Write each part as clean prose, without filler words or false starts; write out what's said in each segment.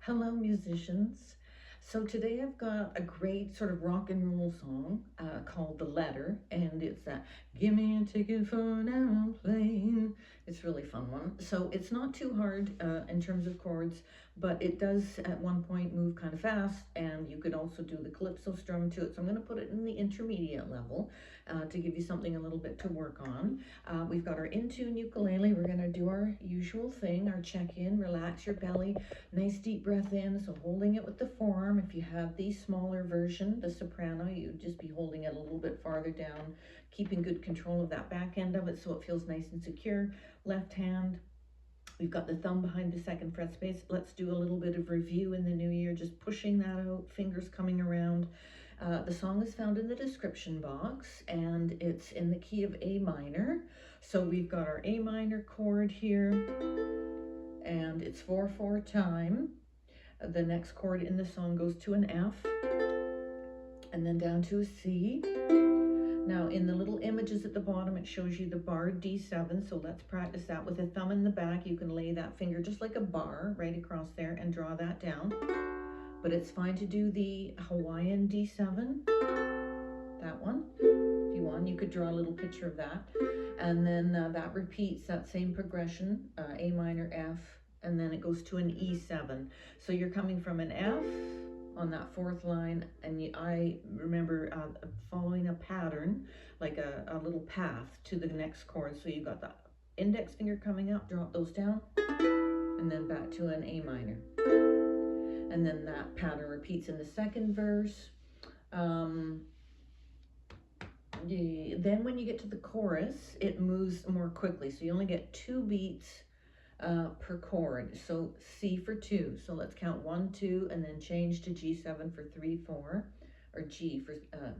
Hello, musicians. So today I've got a great sort of rock and roll song called The Letter, and it's that "Give me a ticket for an airplane." It's a really fun one. So it's not too hard in terms of chords, but it does at one point move kind of fast, and you could also do the calypso strum to it. So I'm going to put it in the intermediate level to give you something a little bit to work on. We've got our in-tune ukulele. We're going to do our usual thing, our check-in, relax your belly. Nice deep breath in, so holding it with the forearm. If you have the smaller version, the soprano, you'd just be holding it a little bit farther down, keeping good control of that back end of it so it feels nice and secure. Left hand, we've got the thumb behind the second fret space. Let's do a little bit of review in the new year, just pushing that out, fingers coming around. The song is found in the description box, and it's in the key of A minor. So we've got our A minor chord here, and it's 4/4 time. The next chord in the song goes to an F, and then down to a C. Now in the little images at the bottom, it shows you the barred D7, so let's practice that. With a thumb in the back, you can lay that finger just like a bar right across there and draw that down. But it's fine to do the Hawaiian D7, that one. If you want, you could draw a little picture of that. And then that repeats that same progression, A minor, F, and then it goes to an E7. So you're coming from an F on that fourth line, and I remember following a pattern, like a little path to the next chord. So you got the index finger coming up, drop those down, and then back to an A minor. And then that pattern repeats in the second verse. Then when you get to the chorus, it moves more quickly. So you only get 2 beats per chord. So C for 2. So let's count 1, 2, and then change to G7 for 3, 4, or G for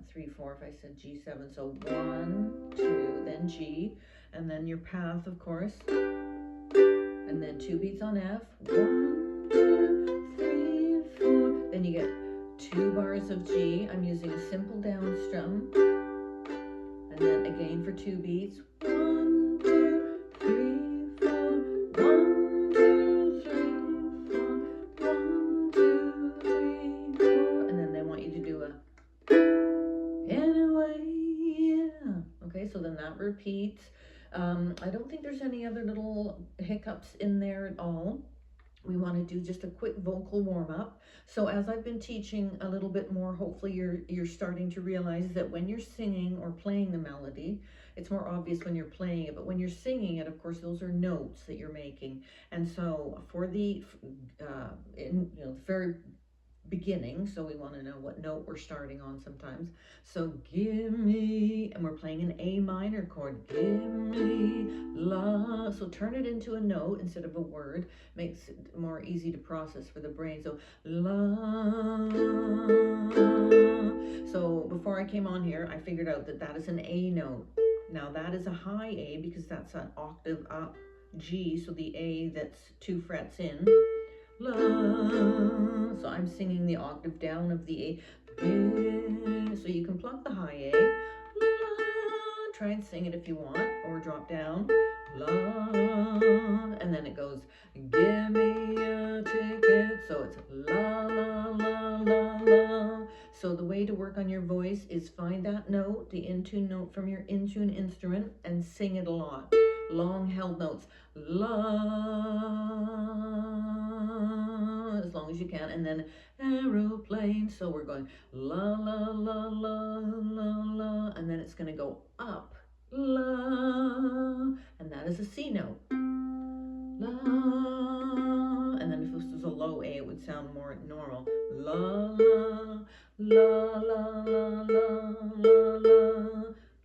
3, 4 if I said G7. So 1, 2, then G, and then your path, of course, and then 2 beats on F. 1, 2, 3, 4. Then you get 2 bars of G. I'm using a simple down strum. And then again for 2 beats. 1, 2, 3, 4. 1, 2, 3, 4. 1, 2, 3, 4. And then they want you to do a anyway, yeah. Okay, so then that repeats. I don't think there's any other little hiccups in there at all. We want to do just a quick vocal warm-up. So as I've been teaching a little bit more, hopefully you're starting to realize that when you're singing or playing the melody, it's more obvious when you're playing it, but when you're singing it, of course, those are notes that you're making. And so for the the very beginning, so we want to know what note we're starting on sometimes. So give me, and we're playing an A minor chord. Give me la. So turn it into a note instead of a word. Makes it more easy to process for the brain. So la. So before I came on here, I figured out that that is an A note. Now that is a high A because that's an octave up G. So the A that's 2 frets in. La. So I'm singing the octave down of the A. So you can pluck the high A. La. Try and sing it if you want, or drop down. La. And then it goes, give me a ticket. So it's la, la, la, la, la. So the way to work on your voice is find that note, the in-tune note from your in-tune instrument, and sing it a lot. Long held notes. La. As long as you can, and then aeroplane. So we're going la la la la la la, and then it's going to go up la, and that is a C note. La, and then if this was a low A, it would sound more normal. La la la la la la la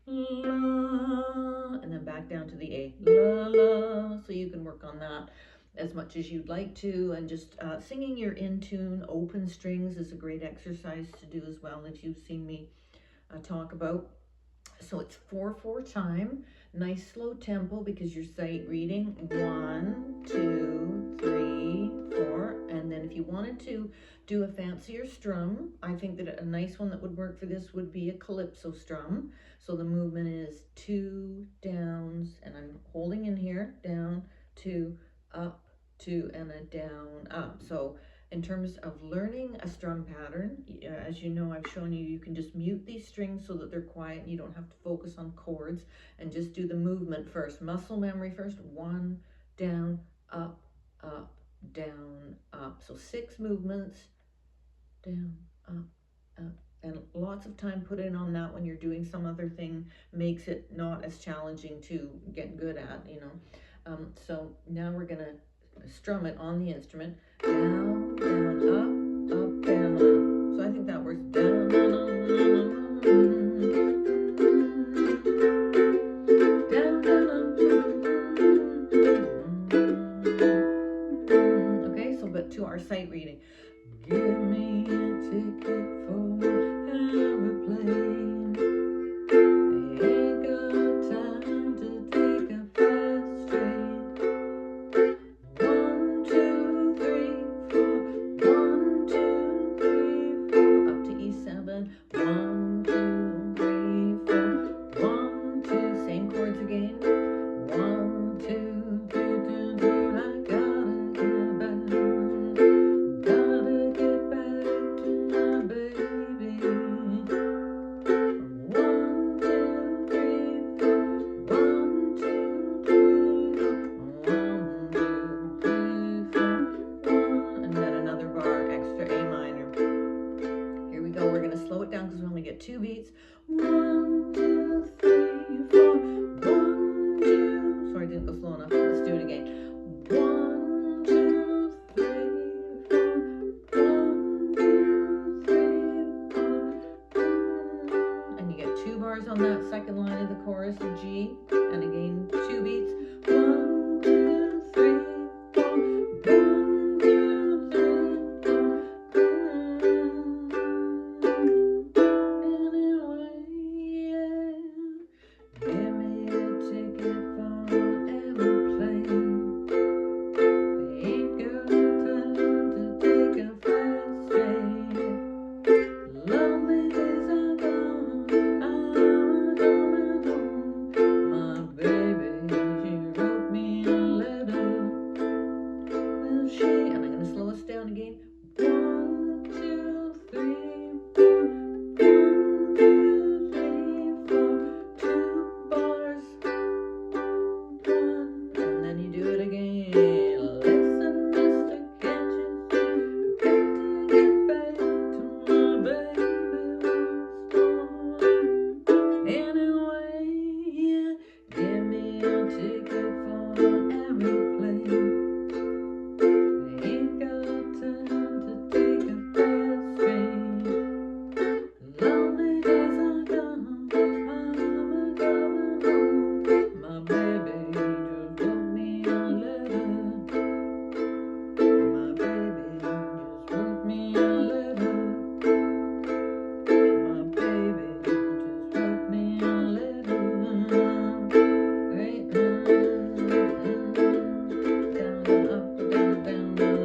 la, and then back down to the A. La la. So you can work on that as much as you'd like to, and just singing your in-tune open strings is a great exercise to do as well, that you've seen me talk about. So it's 4/4 time, nice slow tempo because you're sight reading. 1, 2, 3, 4, and then if you wanted to do a fancier strum, I think that a nice one that would work for this would be a calypso strum. So the movement is 2 downs, and I'm holding in here, down, 2, up, 2, and a down, up. So in terms of learning a strum pattern, as you know, I've shown you, you can just mute these strings so that they're quiet and you don't have to focus on chords, and just do the movement first, muscle memory first. 1, down, up, up, down, up. So 6 movements, down, up, up. And lots of time put in on that when you're doing some other thing makes it not as challenging to get good at, you know. So now we're gonna strum it on the instrument. Down, down, up, down, up. So I think that works. Down, down, okay, so but to our sight reading. Give me a ticket for an aeroplane. Ain't got time to take a fast train. 1, 2, 3, 4. 1, 2, 3, 4. Up to E7. 1, 2, 3, 4. 1, 2. Same chords again. 1, 2, 3, 2, 2. I gotta get back. Gotta get back to my baby. 1, 2, 3, 4. 1, 2, 3, 4. 1, 2, 3, 4. 1. And then another bar, extra A minor. Here we go. We're gonna slow it down because we only get 2 beats. 1, 2, 3, 4. 1, 2. Sorry, I didn't go slow enough. Let's do it again. 1, 2, 3, 4. 1, 2, 3, 4. And you get 2 bars on that second line of the chorus of G. And again, 2 beats. 1, 2, 3, 4. 1, 2, 3, 4. Anyway, yeah. Give me a ticket for an aeroplane. Ain't got time to take a fast train. Lonely days are gone, I'm coming home. My baby, she wrote me a letter. Will she? And I'm gonna slow us down again. 1, 2, 3, 4. 1, 2, 3, 4. 2 bars. 1, and then you do it again. Listen, mister, can't you see? Got to get back to my baby once more. Anyway, yeah, give me a ticket for an aeroplane. Ain't got time to take a fast train. Lonely days are gone, I'm going home. My baby just wrote me a letter. My baby just wrote me a letter. My baby just wrote me a letter. Right? Down, up, down, down.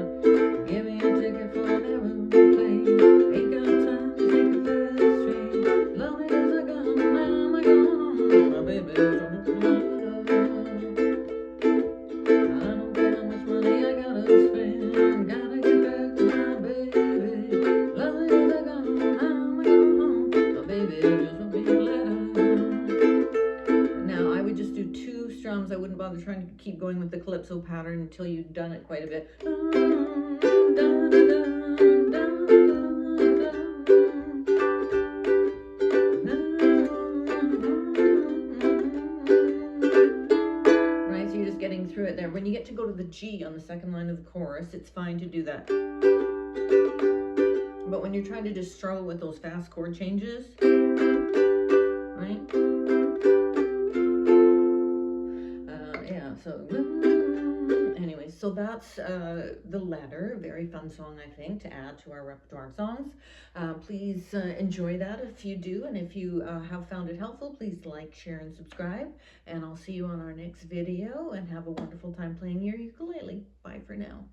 Give me a ticket for an aeroplane. Ain't got time to take a fast train. Lonely days are gone, I'm going home. My baby just wrote me a letter. I don't care how much money I gotta spend. Gotta get back to my baby. Lonely days are gone, I'm going home. My baby just wrote me a letter. Now I would just do 2 strums. I wouldn't bother trying to keep going with the calypso pattern until you've done it quite a bit. Right, so you're just getting through it there. When you get to go to the G on the second line of the chorus, it's fine to do that. But when you're trying to just struggle with those fast chord changes, right? Yeah, so anyway, so that's The Letter. Very fun song, I think, to add to our repertoire songs. Please enjoy that if you do, and if you have found it helpful, please like, share, and subscribe. And I'll see you on our next video, and have a wonderful time playing your ukulele. Bye for now.